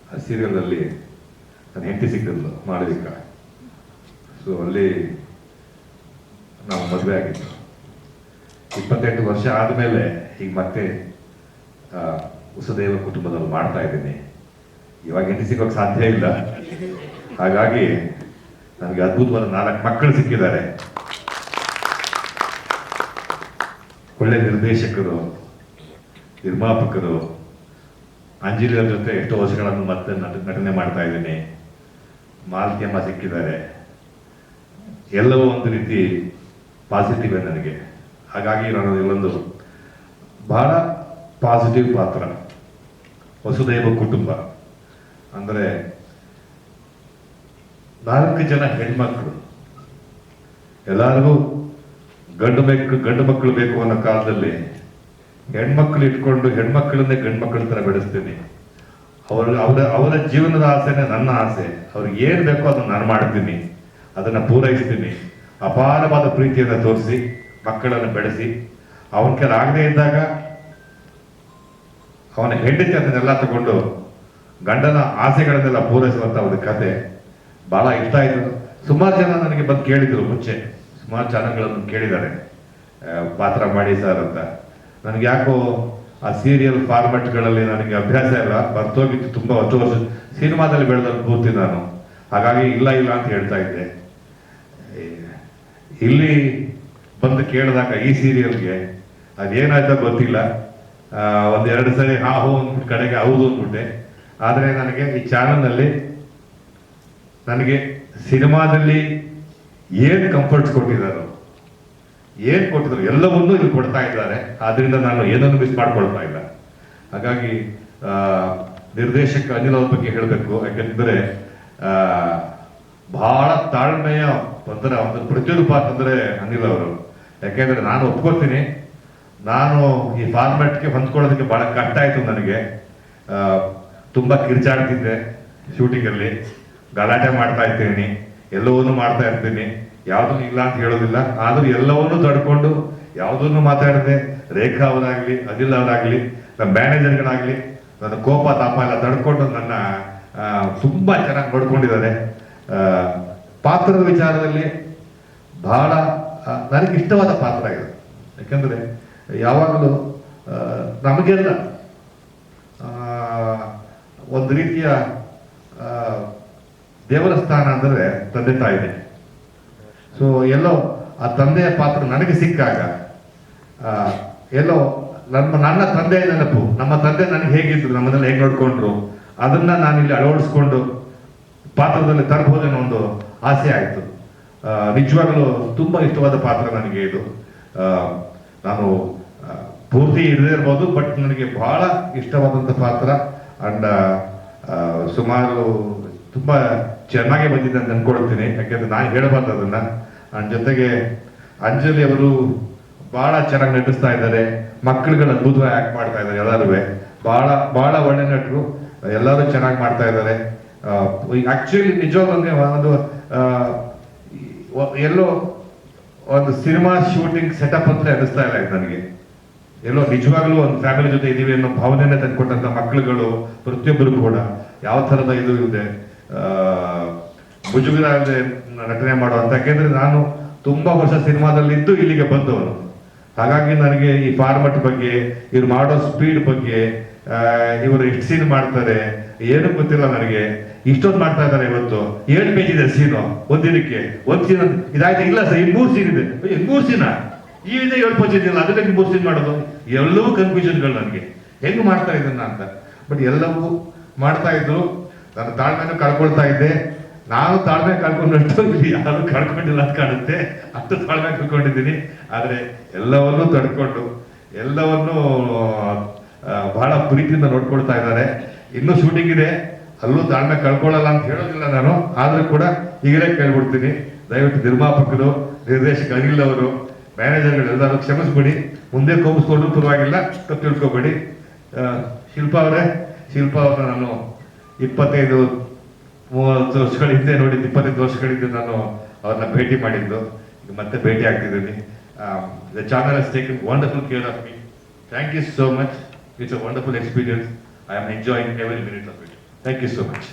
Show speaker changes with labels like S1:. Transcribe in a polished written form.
S1: ಆ ಸೀರಿಯಲ್ನಲ್ಲಿ ನನ್ನ ಹೆಂಡತಿ ಸಿಕ್ಕಿದ್ಲು ಮಾಳವಿಕ. ಸೊ ಅಲ್ಲಿ ನಾವು ಮದುವೆ ಆಗಿದ್ದು 28 ವರ್ಷ ಆದಮೇಲೆ ಈಗ ಮತ್ತೆ ವಸುದೇವ ಕುಟುಂಬದಲ್ಲಿ ಮಾಡ್ತಾ ಇದ್ದೀನಿ. ಇವಾಗ ಹೆಂಡತಿ ಸಿಗೋಕ್ಕೆ ಸಾಧ್ಯ ಇಲ್ಲ. ಹಾಗಾಗಿ ನನಗೆ ಅದ್ಭುತವಾದ 4 ಮಕ್ಕಳು ಸಿಕ್ಕಿದ್ದಾರೆ. ಒಳ್ಳೆ ನಿರ್ದೇಶಕರು, ನಿರ್ಮಾಪಕರು. ಅಂಜಲಿಯರ ಜೊತೆ ಎಷ್ಟೋ ವರ್ಷಗಳನ್ನು ಮತ್ತೆ ನಟನೆ ಮಾಡ್ತಾ ಇದ್ದೀನಿ. ಮಾಲತಿಯಮ್ಮ ಸಿಕ್ಕಿದ್ದಾರೆ. ಎಲ್ಲವೂ ಒಂದು ರೀತಿ ಪಾಸಿಟಿವ್ ನನಗೆ. ಹಾಗಾಗಿ ನಾನು ಇಲ್ಲೊಂದು ಬಹಳ ಪಾಸಿಟಿವ್ ಪಾತ್ರ. ವಸುದೈವ ಕುಟುಂಬ ಅಂದರೆ 4 ಜನ ಹೆಣ್ಮಕ್ಳು. ಎಲ್ಲರಿಗೂ ಗಂಡು ಮಕ್ಕಳು ಬೇಕು ಅನ್ನೋ ಕಾಲದಲ್ಲಿ ಹೆಣ್ಮಕ್ಳು ಇಟ್ಕೊಂಡು ಹೆಣ್ಮಕ್ಳನ್ನೇ ಗಂಡು ಮಕ್ಕಳ ಥರ ಬೆಳೆಸ್ತೀನಿ. ಅವರ ಜೀವನದ ಆಸೆನೇ ನನ್ನ ಆಸೆ. ಅವ್ರಿಗೆ ಏನು ಬೇಕೋ ಅದನ್ನು ನಾನು ಮಾಡ್ತೀನಿ, ಅದನ್ನು ಪೂರೈಸ್ತೀನಿ. ಅಪಾರವಾದ ಪ್ರೀತಿಯನ್ನು ತೋರಿಸಿ ಮಕ್ಕಳನ್ನು ಬೆಳೆಸಿ, ಅವನ ಕೆಲ ಆಗದೆ ಇದ್ದಾಗ ಅವನ ಹೆಂಡತಿ ಅದನ್ನೆಲ್ಲ ತಗೊಂಡು ಗಂಡನ ಆಸೆಗಳನ್ನೆಲ್ಲ ಪೂರೈಸುವಂಥ ಒಂದು ಕತೆ ಭಾಳ ಇಷ್ಟ ಆಯಿತು. ಸುಮಾರು ಜನ ನನಗೆ ಬಂದು ಕೇಳಿದರು, ಮುಂಚೆ ಸುಮಾರು ಚಾನಲ್ಗಳನ್ನು ಕೇಳಿದ್ದಾರೆ ಪಾತ್ರ ಮಾಡಿ ಸರ್ ಅಂತ. ನನಗೆ ಯಾಕೋ ಆ ಸೀರಿಯಲ್ ಫಾರ್ಮೆಟ್ಗಳಲ್ಲಿ ನನಗೆ ಅಭ್ಯಾಸ ಇಲ್ಲ, ಬರ್ತೋಗಿತ್ತು. ತುಂಬ ವರ್ಷ ಸಿನಿಮಾದಲ್ಲಿ ಬೆಳೆದಲ್ಲಿ ಪೂರ್ತಿ ನಾನು. ಹಾಗಾಗಿ ಇಲ್ಲ ಅಂತ ಹೇಳ್ತಾ ಇದ್ದೆ. ಇಲ್ಲಿ ಬಂದು ಕೇಳಿದಾಗ ಈ ಸೀರಿಯಲ್ಗೆ ಅದೇನಾಯ್ತೋ ಗೊತ್ತಿಲ್ಲ, 1-2 ಸರಿ ಹೂ ಅಂದ್ಬಿಟ್ಟು ಕಡೆಗೆ ಹೌದು ಅಂದ್ಬಿಟ್ಟೆ. ಆದರೆ ನನಗೆ ಈ ಚಾನಲ್ನಲ್ಲಿ ನನಗೆ ಸಿನಿಮಾದಲ್ಲಿ ಏನು ಕಂಫರ್ಟ್ಸ್ ಕೊಟ್ಟಿದ್ದಾರೋ, ಏನು ಕೊಟ್ಟಿದ್ರು ಎಲ್ಲವನ್ನೂ ಇಲ್ಲಿ ಕೊಡ್ತಾ ಇದ್ದಾರೆ. ಆದ್ರಿಂದ ನಾನು ಏನನ್ನು ಮಿಸ್ ಮಾಡ್ಕೊಳ್ತಾ ಇಲ್ಲ. ಹಾಗಾಗಿ ನಿರ್ದೇಶಕ ಅನಿಲ್ ಅವ್ರ ಬಗ್ಗೆ ಹೇಳಬೇಕು. ಯಾಕೆಂದರೆ ಬಹಳ ತಾಳ್ಮೆಯ ಒಂದು ಪ್ರತಿರೂಪ ಅಂತಂದ್ರೆ ಅನಿಲ್ ಅವರು. ಯಾಕೆಂದ್ರೆ ನಾನು ಒಪ್ಕೋತೀನಿ, ನಾನು ಈ ಫಾರ್ಮ್ಯಾಟ್ಗೆ ಹೊಂದ್ಕೊಳ್ಳೋದಕ್ಕೆ ಬಹಳ ಕಷ್ಟ ಆಯ್ತು ನನಗೆ. ತುಂಬಾ ಕಿರ್ಚಾಡ್ತಿದ್ದೆ ಶೂಟಿಂಗಲ್ಲಿ, ಗಲಾಟೆ ಮಾಡ್ತಾ ಇರ್ತೀನಿ, ಎಲ್ಲವನ್ನೂ ಮಾಡ್ತಾ ಇರ್ತೀನಿ, ಯಾವುದನ್ನು ಇಲ್ಲ ಅಂತ ಹೇಳೋದಿಲ್ಲ. ಆದ್ರೂ ಎಲ್ಲವನ್ನೂ ತಡ್ಕೊಂಡು ಯಾವುದನ್ನು ಮಾತಾಡದೆ ರೇಖಾ ಅವರಾಗ್ಲಿ, ಅನಿಲ್ ಅವರಾಗ್ಲಿ, ನಮ್ಮ ಮ್ಯಾನೇಜರ್ಗಳಾಗ್ಲಿ ನನ್ನ ಕೋಪ ತಾಪ ಎಲ್ಲ ತಡ್ಕೊಂಡು ನನ್ನ ತುಂಬಾ ಚೆನ್ನಾಗಿ ನೋಡ್ಕೊಂಡಿದ್ದಾರೆ. ಪಾತ್ರದ ವಿಚಾರದಲ್ಲಿ ಬಹಳ ನನಗೆ ಇಷ್ಟವಾದ ಪಾತ್ರ ಇದು. ಯಾಕಂದ್ರೆ ಯಾವಾಗಲೂ ನಮಗೆಲ್ಲ ಒಂದು ರೀತಿಯ ದೇವರ ಸ್ಥಾನ ಅಂದರೆ ತಂದೆ ತಾಯಿನೇ. ಸೊ ಎಲ್ಲೋ ಆ ತಂದೆಯ ಪಾತ್ರ ನನಗೆ ಸಿಕ್ಕಾಗ ಎಲ್ಲೋ ನನ್ನ ತಂದೆಯ ನೆನಪು, ನಮ್ಮ ತಂದೆ ನನಗೆ ಹೇಗಿದ್ರು, ನಮ್ಮನ್ನೆಲ್ಲ ಹೇಗೆ ನೋಡ್ಕೊಂಡ್ರು, ಅದನ್ನ ನಾನಿಲ್ಲಿ ಅಳವಡಿಸ್ಕೊಂಡು ಪಾತ್ರದಲ್ಲಿ ತರಬಹುದೇನೋ ಒಂದು ಆಸೆ ಆಯಿತು. ನಿಜವಾಗಲೂ ತುಂಬ ಇಷ್ಟವಾದ ಪಾತ್ರ ನನಗೆ ಇದು. ನಾನು ಪೂರ್ತಿ ಇರದೇ ಇರ್ಬೋದು, ಬಟ್ ನನಗೆ ಬಹಳ ಇಷ್ಟವಾದಂಥ ಪಾತ್ರ. ಅಂಡ್ ಸುಮಾರು ತುಂಬ ಚೆನ್ನಾಗೇ ಬಂದಿದೆ ಅಂತ ಅನ್ಕೊಳ್ತೀನಿ. ಯಾಕೆಂದ್ರೆ ನಾನು ಹೇಳಬಾರ್ದು ಅದನ್ನ. ಅಂಡ್ ಜೊತೆಗೆ ಅಂಜಲಿ ಅವರು ಬಹಳ ಚೆನ್ನಾಗಿ ನಟಿಸ್ತಾ ಇದ್ದಾರೆ. ಮಕ್ಕಳುಗಳು ಅದ್ಭುತವಾಗಿ ಆಕ್ಟ್ ಮಾಡ್ತಾ ಇದ್ದಾರೆ. ಎಲ್ಲರೂ ಬಹಳ ಒಳ್ಳೆ ನಟರು, ಎಲ್ಲರೂ ಚೆನ್ನಾಗಿ ಮಾಡ್ತಾ ಇದ್ದಾರೆ. ಆಕ್ಚುಲಿ ನಿಜವಾಗ್ಲೂ ಒಂದು ಎಲ್ಲೋ ಒಂದು ಸಿನಿಮಾ ಶೂಟಿಂಗ್ ಸೆಟಪ್ ಅಂತ ಅನಿಸ್ತಾ ಇಲ್ಲ ಇದು ನನಗೆ. ಎಲ್ಲೋ ನಿಜವಾಗ್ಲೂ ಒಂದು ಫ್ಯಾಮಿಲಿ ಜೊತೆ ಇದೀವಿ ಅನ್ನೋ ಭಾವನೆಯನ್ನ ತಂದ್ಕೊಟ್ಟಂತ ಮಕ್ಕಳುಗಳು ಪ್ರತಿಯೊಬ್ಬರು ಕೂಡ ಯಾವ ಥರದ ಇದು ಇದೆ, ಮುಜುಗರ ನಟನೆ ಮಾಡುವಂತ. ಯಾಕೆಂದ್ರೆ ನಾನು ತುಂಬಾ ವರ್ಷ ಸಿನಿಮಾದಲ್ಲಿದ್ದು ಇಲ್ಲಿಗೆ ಬಂದವನು. ಹಾಗಾಗಿ ನನಗೆ ಈ ಫಾರ್ಮೆಟ್ ಬಗ್ಗೆ, ಇವ್ರು ಮಾಡೋ ಸ್ಪೀಡ್ ಬಗ್ಗೆ, ಇವರು ಎಷ್ಟು ಸೀನ್ ಮಾಡ್ತಾರೆ ಏನು ಗೊತ್ತಿಲ್ಲ ನನಗೆ. ಇಷ್ಟೊಂದು ಮಾಡ್ತಾ ಇದ್ದಾರೆ. ಇವತ್ತು 7 ಪೇಜ್ ಇದೆ ಸೀನು ಒಂದಿನಕ್ಕೆ. ಒಂದು ಸೀನ್ ಇದಾಯ್ತು, ಇಲ್ಲ ಸರ್ 3 ಸೀನ್ ಇದೆ. 3 ಸೀನ ಈ ಇದೆ 7 ಪೇಜ್ ಇದೆಯಲ್ಲ, ಅದಕ್ಕೆ 3 ಸೀನ್ ಮಾಡೋದು. ಎಲ್ಲವೂ ಕನ್ಫ್ಯೂಷನ್ಗಳು ನನಗೆ, ಹೆಂಗ್ ಮಾಡ್ತಾ ಇದನ್ನ ಅಂತ. ಬಟ್ ಎಲ್ಲವೂ ಮಾಡ್ತಾ ಇದ್ರು. ನಾನು ತಾಳ್ಮೆನೂ ಕಳ್ಕೊಳ್ತಾ ಇದ್ದೆ. ನಾನು ತಾಳ್ಮೆ ಕಳ್ಕೊಂಡಷ್ಟು ಇಲ್ಲಿ ಯಾರು ಕಳ್ಕೊಂಡಿಲ್ಲ ಅಂತ ಕಾಣುತ್ತೆ. ಅಷ್ಟು ತಾಳ್ಮೆ ಕಳ್ಕೊಂಡಿದ್ದೀನಿ. ಆದ್ರೆ ಎಲ್ಲವನ್ನೂ ತಡ್ಕೊಂಡು ಎಲ್ಲವನ್ನೂ ಬಹಳ ಪ್ರೀತಿಯಿಂದ ನೋಡ್ಕೊಳ್ತಾ ಇದ್ದಾರೆ. ಇನ್ನೂ ಶೂಟಿಂಗ್ ಇದೆ, ಅಲ್ಲೂ ತಾಳ್ಮೆ ಕಳ್ಕೊಳ್ಳಲ್ಲ ಅಂತ ಹೇಳೋದಿಲ್ಲ ನಾನು. ಆದ್ರೂ ಕೂಡ ಈಗಲೇ ಕೇಳ್ಬಿಡ್ತೀನಿ, ದಯವಿಟ್ಟು ನಿರ್ಮಾಪಕರು, ನಿರ್ದೇಶಕ ಅನಿಲ್ ಅವರು, ಮ್ಯಾನೇಜರ್ಗಳು ಎಲ್ಲರೂ ಕ್ಷಮಿಸ್ಬಿಡಿ. ಮುಂದೆ ಕೋಪಿಸ್ಕೊಂಡ್ರು ಪರವಾಗಿಲ್ಲ, ತಪ್ಪು ತಿಳ್ಕೊಬೇಡಿ. ಶಿಲ್ಪಾ ಅವ್ರನ್ನ ನಾನು 25-30 ವರ್ಷಗಳ ಹಿಂದೆ ನೋಡಿದ್ದು, 25 ವರ್ಷಗಳಿಂದ ನಾನು ಅವ್ರನ್ನ ಭೇಟಿ ಮಾಡಿದ್ದು. ಈಗ ಮತ್ತೆ ಭೇಟಿ ಆಗ್ತಿದ್ದೀನಿ. The channel has taken wonderful care of me. Thank you so much. It's a wonderful experience. I am enjoying every minute of it. Thank you so much.